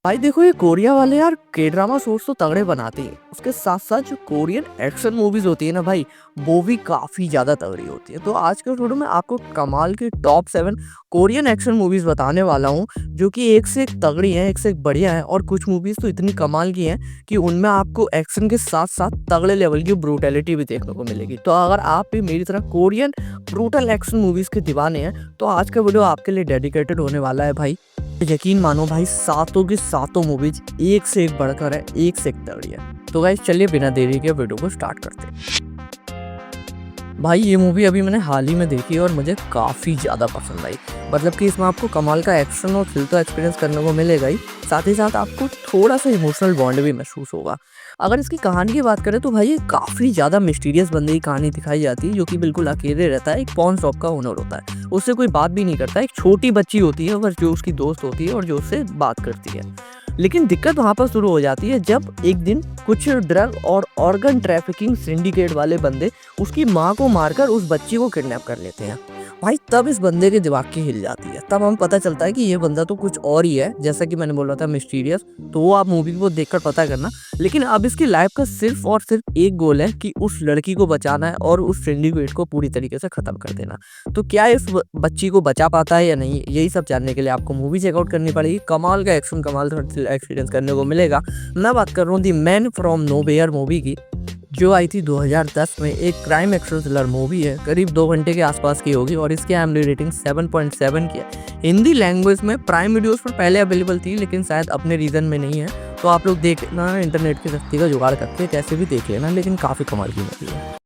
भाई देखो ये कोरिया वाले यार के ड्रामा शोज तो तगड़े बनाते हैं। उसके साथ साथ जो कोरियन एक्शन मूवीज होती है ना भाई, वो भी काफी ज्यादा तगड़ी होती है। तो आज के वीडियो में आपको कमाल की टॉप 7 कोरियन एक्शन मूवीज बताने वाला हूँ, जो कि एक से एक तगड़ी है, एक से एक बढ़िया है। और कुछ मूवीज तो इतनी कमाल की हैं कि उनमें आपको एक्शन के साथ साथ तगड़े लेवल की ब्रूटैलिटी भी देखने को मिलेगी। तो अगर आप भी मेरी तरह कोरियन ब्रूटल एक्शन मूवीज के दीवाने हैं तो आज का वीडियो आपके लिए डेडिकेटेड होने वाला है भाई। यकीन मानो भाई, सातों की सातों मूवीज एक से एक बढ़कर है, एक से एक तगड़ी है। तो गाइस चलिए बिना देरी के वीडियो को स्टार्ट करते हैं। भाई ये मूवी अभी मैंने हाल ही में देखी और मुझे काफ़ी ज़्यादा पसंद आई। मतलब कि इसमें आपको कमाल का एक्शन और थ्रिल तो एक्सपीरियंस करने को मिलेगा ही, साथ ही साथ आपको थोड़ा सा इमोशनल बॉन्ड भी महसूस होगा। अगर इसकी कहानी की बात करें तो भाई ये काफ़ी ज़्यादा मिस्टीरियस बंदे की कहानी दिखाई जाती है, जो कि बिल्कुल अकेले रहता है। एक पॉन शॉप का ओनर होता है, उससे कोई बात भी नहीं करता। एक छोटी बच्ची होती है बस, जो उसकी दोस्त होती है और जो उससे बात करती है। लेकिन दिक्कत वहाँ पर शुरू हो जाती है जब एक दिन कुछ ड्रग और ऑर्गन ट्रैफिकिंग सिंडिकेट वाले बंदे उसकी माँ को मारकर उस बच्ची को किडनैप कर लेते हैं। भाई तब इस बंदे के दिमाग की हिल जाती है। तब हमें पता चलता है कि ये बंदा तो कुछ और ही है, जैसा कि मैंने बोला था मिस्टीरियस। तो वो आप मूवी को देखकर पता करना। लेकिन अब इसकी लाइफ का सिर्फ और सिर्फ एक गोल है कि उस लड़की को बचाना है और उस सिंडिकेट को पूरी तरीके से खत्म कर देना। तो क्या इस बच्ची को बचा पाता है या नहीं, यही सब जानने के लिए आपको मूवी चेकआउट करनी पड़ेगी। कमाल का एक्शन, कमाल का एक्सपीरियंस करने को मिलेगा। मैं बात कर रहा हूँ the man from nowhere movie की, जो आई थी 2010 में। एक क्राइम एक्शन थ्रिलर मूवी है, करीब 2 घंटे के आसपास की होगी और इसकी IMDb रेटिंग 7.7 की है। हिंदी लैंग्वेज में प्राइम वीडियोस पर पहले अवेलेबल थी, लेकिन शायद अपने रीजन में नहीं है। तो आप लोग देख लेना, इंटरनेट की सस्ती का जुगाड़ करके कैसे भी देख लेना, लेकिन काफ़ी कमाल की मूवी है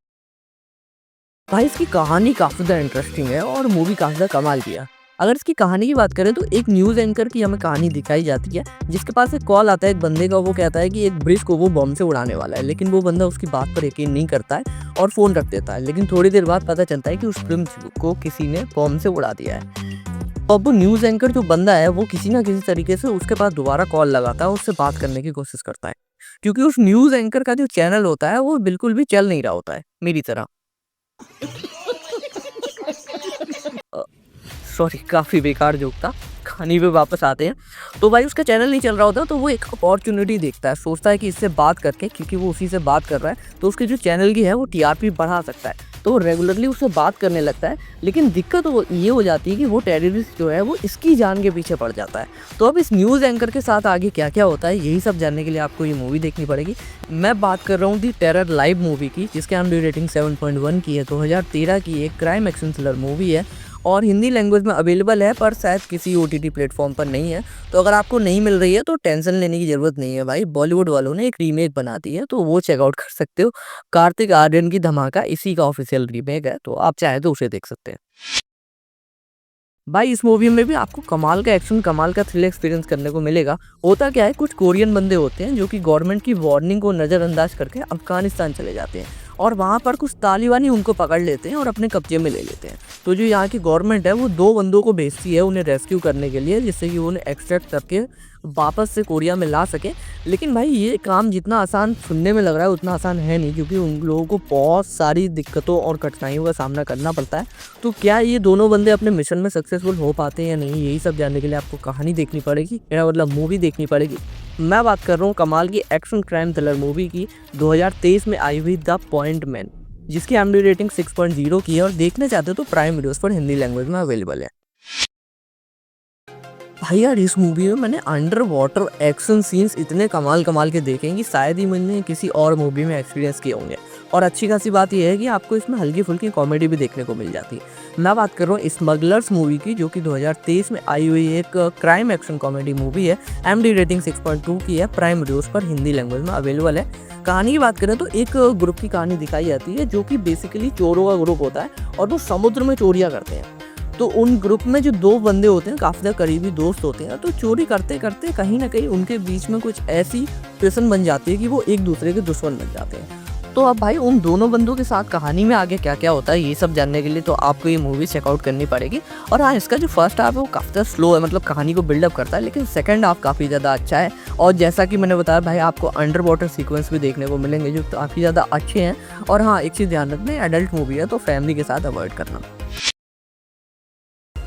भाई। इसकी कहानी काफ़ी ज़्यादा इंटरेस्टिंग है और मूवी काफ़ी ज़्यादा कमाल की है। अगर इसकी कहानी की बात करें तो एक न्यूज़ एंकर की हमें कहानी दिखाई जाती है, जिसके पास एक कॉल आता है एक बंदे का। वो कहता है कि एक ब्रिज को वो बम से उड़ाने वाला है, लेकिन वो बंदा उसकी बात पर यकीन नहीं करता है और फ़ोन रख देता है। लेकिन थोड़ी देर बाद पता चलता है कि उस ब्रिज को किसी ने बम से उड़ा दिया है। अब वो न्यूज़ एंकर जो बंदा है वो किसी ना किसी तरीके से उसके पास दोबारा कॉल लगाता है, उससे बात करने की कोशिश करता है, क्योंकि उस न्यूज़ एंकर का जो चैनल होता है वो बिल्कुल भी चल नहीं रहा होता है, मेरी तरह। सॉरी, काफ़ी बेकार जोक था। कहानी पे वापस आते हैं। तो भाई उसका चैनल नहीं चल रहा होता, तो वो एक अपॉर्चुनिटी देखता है। सोचता है कि इससे बात करके, क्योंकि वो उसी से बात कर रहा है, तो उसके जो चैनल की है वो TRP बढ़ा सकता है। तो रेगुलरली उससे बात करने लगता है। लेकिन दिक्कत ये हो जाती है कि वो टेररिस्ट जो है वो इसकी जान के पीछे पड़ जाता है। तो अब इस न्यूज़ एंकर के साथ आगे क्या क्या होता है, यही सब जानने के लिए आपको ये मूवी देखनी पड़ेगी। मैं बात कर रहा हूँ दी टेरर लाइव मूवी की, जिसके IMDb रेटिंग 7.1 की है। 2013 की एक क्राइम एक्शन थ्रिलर मूवी है और हिंदी लैंग्वेज में अवेलेबल है, पर शायद किसी OTT प्लेटफॉर्म पर नहीं है। तो अगर आपको नहीं मिल रही है तो टेंशन लेने की ज़रूरत नहीं है भाई। बॉलीवुड वालों ने एक रीमेक बना दी है, तो वो चेकआउट कर सकते हो। कार्तिक आर्यन की धमाका इसी का ऑफिशियल रीमेक है, तो आप चाहे तो उसे देख सकते हैं। भाई इस मूवी में भी आपको कमाल का एक्शन, कमाल का थ्रिल एक्सपीरियंस करने को मिलेगा। होता क्या है, कुछ कोरियन बंदे होते हैं जो कि गवर्नमेंट की वार्निंग को नज़रअंदाज करके अफगानिस्तान चले जाते हैं और वहाँ पर कुछ तालिबानी उनको पकड़ लेते हैं और अपने कब्जे में ले लेते हैं। तो जो यहाँ की गवर्नमेंट है वो 2 बंदों को भेजती है उन्हें रेस्क्यू करने के लिए, जिससे कि उन्हें एक्सट्रैक्ट करके वापस से कोरिया में ला सके। लेकिन भाई ये काम जितना आसान सुनने में लग रहा है उतना आसान है नहीं, क्योंकि उन लोगों को बहुत सारी दिक्कतों और कठिनाइयों का सामना करना पड़ता है। तो क्या ये दोनों बंदे अपने मिशन में सक्सेसफुल हो पाते हैं या नहीं, यही सब जानने के लिए आपको कहानी देखनी पड़ेगी, मेरा मतलब मूवी देखनी पड़ेगी। मैं बात कर रहा हूँ कमाल की एक्शन क्राइम थ्रिलर मूवी की, 2023 में आई हुई द पॉइंट मैन, जिसकी IMDb रेटिंग 6.0 की है। और देखना चाहते हो तो प्राइम वीडियोस पर हिंदी लैंग्वेज में अवेलेबल है। भाई यार इस मूवी में मैंने अंडर वाटर एक्शन सीन्स इतने कमाल कमाल के देखे हैं कि शायद ही मैंने किसी और मूवी में एक्सपीरियंस किए होंगे। और अच्छी खासी बात यह है कि आपको इसमें हल्की फुल्की कॉमेडी भी देखने को मिल जाती है। मैं बात कर रहा हूँ स्मगलर्स मूवी की, जो कि 2023 में आई हुई एक क्राइम एक्शन कॉमेडी मूवी है। IMDb रेटिंग 6.2 की है, प्राइम वीडियोस पर हिंदी लैंग्वेज में अवेलेबल है। कहानी की बात करें तो एक ग्रुप की कहानी दिखाई जाती है, जो कि बेसिकली चोरों का ग्रुप होता है और वो समुद्र में चोरियाँ करते हैं। तो उन ग्रुप में जो 2 बंदे होते हैं, काफ़ी ज़्यादा करीबी दोस्त होते हैं। तो चोरी करते करते कहीं ना कहीं उनके बीच में कुछ ऐसी सिचुएशन बन जाती है कि वो एक दूसरे के दुश्मन बन जाते हैं। तो अब भाई उन दोनों बंदों के साथ कहानी में आगे क्या क्या होता है, ये सब जानने के लिए तो आपको ये मूवी चेकआउट करनी पड़ेगी। और हाँ, इसका जो फर्स्ट हाफ है वो काफ़ी ज़्यादा स्लो है, मतलब कहानी को बिल्डअप करता है, लेकिन सेकंड हाफ काफ़ी ज़्यादा अच्छा है। और जैसा कि मैंने बताया भाई, आपको अंडर वाटर सीक्वेंस भी देखने को मिलेंगे जो काफ़ी ज़्यादा अच्छे हैं। और हाँ, एक चीज़ ध्यान रखना, एडल्ट मूवी है तो फैमिली के साथ अवॉइड करना।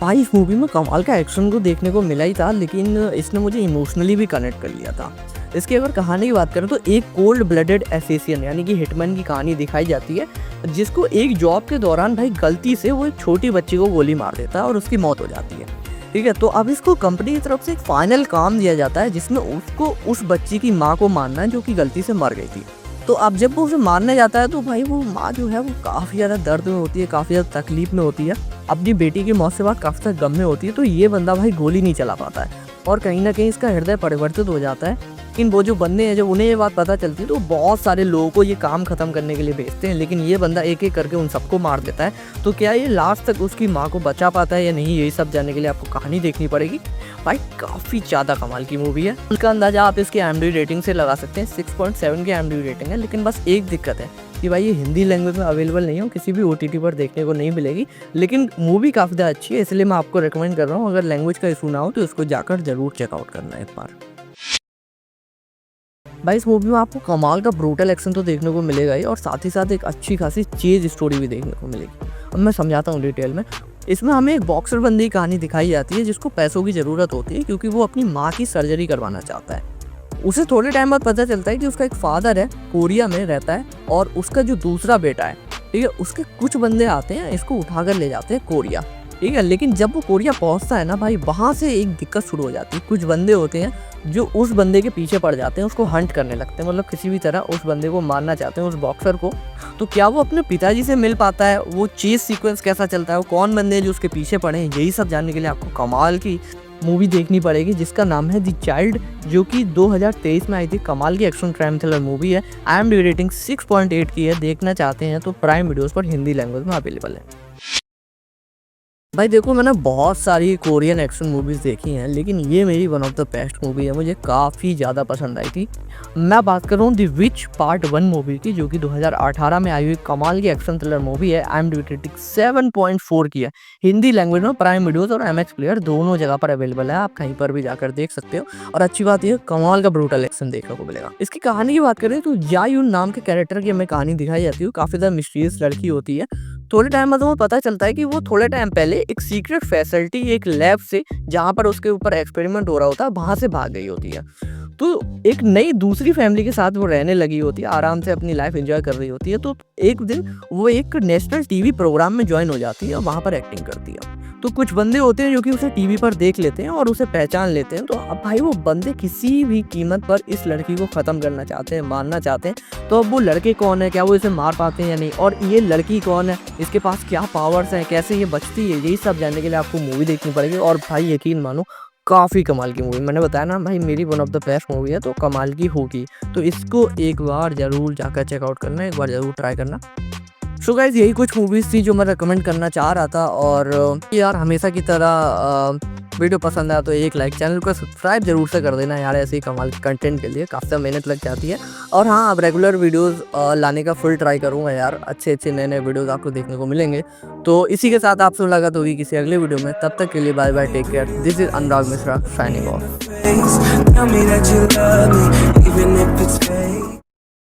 भाई इस मूवी में कमाल का एक्शन को देखने को मिला ही था, लेकिन इसने मुझे इमोशनली भी कनेक्ट कर लिया था। इसकी अगर कहानी की बात करें तो एक कोल्ड ब्लडेड एसेसियन यानी कि हिटमैन की कहानी दिखाई जाती है, जिसको एक जॉब के दौरान भाई गलती से वो एक छोटी बच्ची को गोली मार देता है और उसकी मौत हो जाती है। ठीक है, तो अब इसको कंपनी की तरफ से एक फाइनल काम दिया जाता है जिसमें उसको उस बच्ची की माँ को मारना है जो कि गलती से मर गई थी। तो अब जब वो उसे मारने जाता है तो भाई वो माँ जो है वो काफ़ी ज़्यादा दर्द में होती है, काफ़ी ज़्यादा तकलीफ में होती है, अपनी बेटी की मौत से बाद काफ़ी ज़्यादा गम में होती है। तो ये बंदा भाई गोली नहीं चला पाता है और कहीं ना कहीं इसका हृदय परिवर्तित हो जाता है। लेकिन वो जो बंदे हैं जब उन्हें ये बात पता चलती है तो बहुत सारे लोगों को ये काम ख़त्म करने के लिए भेजते हैं, लेकिन ये बंदा एक एक करके उन सबको मार देता है। तो क्या ये लास्ट तक उसकी माँ को बचा पाता है या नहीं, यही सब जानने के लिए आपको कहानी देखनी पड़ेगी। भाई काफ़ी ज़्यादा कमाल की मूवी है। उसका अंदाज़ा आप इसकी IMDb रेटिंग से लगा सकते हैं, 6.7 की IMDb रेटिंग है। लेकिन बस एक दिक्कत है कि भाई ये हिंदी लैंग्वेज में अवेलेबल नहीं है, किसी भी OTT पर देखने को नहीं मिलेगी। लेकिन मूवी काफ़ी ज़्यादा अच्छी है, इसलिए मैं आपको रिकमेंड कर रहा हूँ। अगर लैंग्वेज का इशू ना हो तो इसको जाकर जरूर चेकआउट करना है एक बार। भाई इस मूवी में आपको कमाल का ब्रूटल एक्शन तो देखने को मिलेगा ही, और साथ ही साथ एक अच्छी खासी चेज स्टोरी भी देखने को मिलेगी। अब मैं समझाता हूँ डिटेल में। इसमें हमें एक बॉक्सर बंदी की कहानी दिखाई जाती है जिसको पैसों की ज़रूरत होती है क्योंकि वो अपनी माँ की सर्जरी करवाना चाहता है। उसे थोड़े टाइम बाद पता चलता है कि उसका एक फादर है, कोरिया में रहता है, और उसका जो दूसरा बेटा है, ठीक है, उसके कुछ बंदे आते हैं, इसको उठाकर ले जाते हैं कोरिया। ठीक है, लेकिन जब वो कोरिया पहुंचता है ना भाई, वहाँ से एक दिक्कत शुरू हो जाती है। कुछ बंदे होते हैं जो उस बंदे के पीछे पड़ जाते हैं, उसको हंट करने लगते हैं, मतलब किसी भी तरह उस बंदे को मारना चाहते हैं, उस बॉक्सर को। तो क्या वो अपने पिताजी से मिल पाता है, वो चेज सीक्वेंस कैसा चलता है, वो कौन बंदे हैं जो उसके पीछे पड़े हैं, यही सब जानने के लिए आपको कमाल की मूवी देखनी पड़ेगी जिसका नाम है द चाइल्ड, जो कि 2023 में आई थी। कमाल की एक्शन क्राइम थ्रिलर मूवी है। IMDb रेटिंग 6.8 की है। देखना चाहते हैं तो प्राइम वीडियोस पर हिंदी लैंग्वेज में अवेलेबल है। भाई देखो, मैंने बहुत सारी कोरियन एक्शन मूवीज़ देखी हैं, लेकिन ये मेरी one of the best movie है, मुझे काफ़ी ज़्यादा पसंद आई थी। मैं बात कर रहा हूँ द विच पार्ट 1 मूवी की, जो कि 2018 में आई हुई कमाल की एक्शन थ्रिलर मूवी है। IMDb रेटिंग 7.4 की है। हिंदी लैंग्वेज में प्राइम वीडियोस और MX प्लेयर दोनों जगह पर अवेलेबल है, आप कहीं पर भी जाकर देख सकते हो। और अच्छी बात यह कमाल का ब्रूटल एक्शन देखने को मिलेगा। इसकी कहानी की बात करें तो जायून नाम के कैरेक्टर की हमें कहानी दिखाई जाती है। काफ़ी ज़्यादा मिस्टीरियस लड़की होती है। थोड़े टाइम बाद हमें पता चलता है कि वो थोड़े टाइम पहले एक सीक्रेट फैसिलिटी, एक लैब से जहाँ पर उसके ऊपर एक्सपेरिमेंट हो रहा होता है, वहाँ से भाग गई होती है। तो एक नई दूसरी फैमिली के साथ वो रहने लगी होती है, आराम से अपनी लाइफ एंजॉय कर रही होती है। तो एक दिन वो एक नेशनल टीवी प्रोग्राम में ज्वाइन हो जाती है और वहाँ पर एक्टिंग करती है। तो कुछ बंदे होते हैं जो कि उसे टीवी पर देख लेते हैं और उसे पहचान लेते हैं। तो अब भाई वो बंदे किसी भी कीमत पर इस लड़की को ख़त्म करना चाहते हैं, मारना चाहते हैं। तो अब वो लड़के कौन है, क्या वो इसे मार पाते हैं या नहीं, और ये लड़की कौन है, इसके पास क्या पावर्स हैं, कैसे ये बचती है, यही सब जानने के लिए आपको मूवी देखनी पड़ेगी। और भाई यकीन मानो, काफ़ी कमाल की मूवी, मैंने बताया ना भाई मेरी one of the best movie है, तो कमाल की होगी। तो इसको एक बार ज़रूर जाकर चेकआउट करना, एक बार ज़रूर ट्राई करना। सो गाइस, यही कुछ मूवीज़ थी जो मैं रिकमेंड करना चाह रहा था। और यार हमेशा की तरह वीडियो पसंद आया तो एक लाइक, चैनल को सब्सक्राइब जरूर से कर देना यार, ऐसे ही कमाल के कंटेंट के लिए काफ़ी मेहनत लग जाती है। और हाँ, अब रेगुलर वीडियोस लाने का फुल ट्राई करूँगा यार, अच्छे नए वीडियोस आपको देखने को मिलेंगे। तो इसी के साथ आपसे मुलाकात होगी किसी अगले वीडियो में, तब तक के लिए bye bye, take care. This is Anurag Mishra signing of.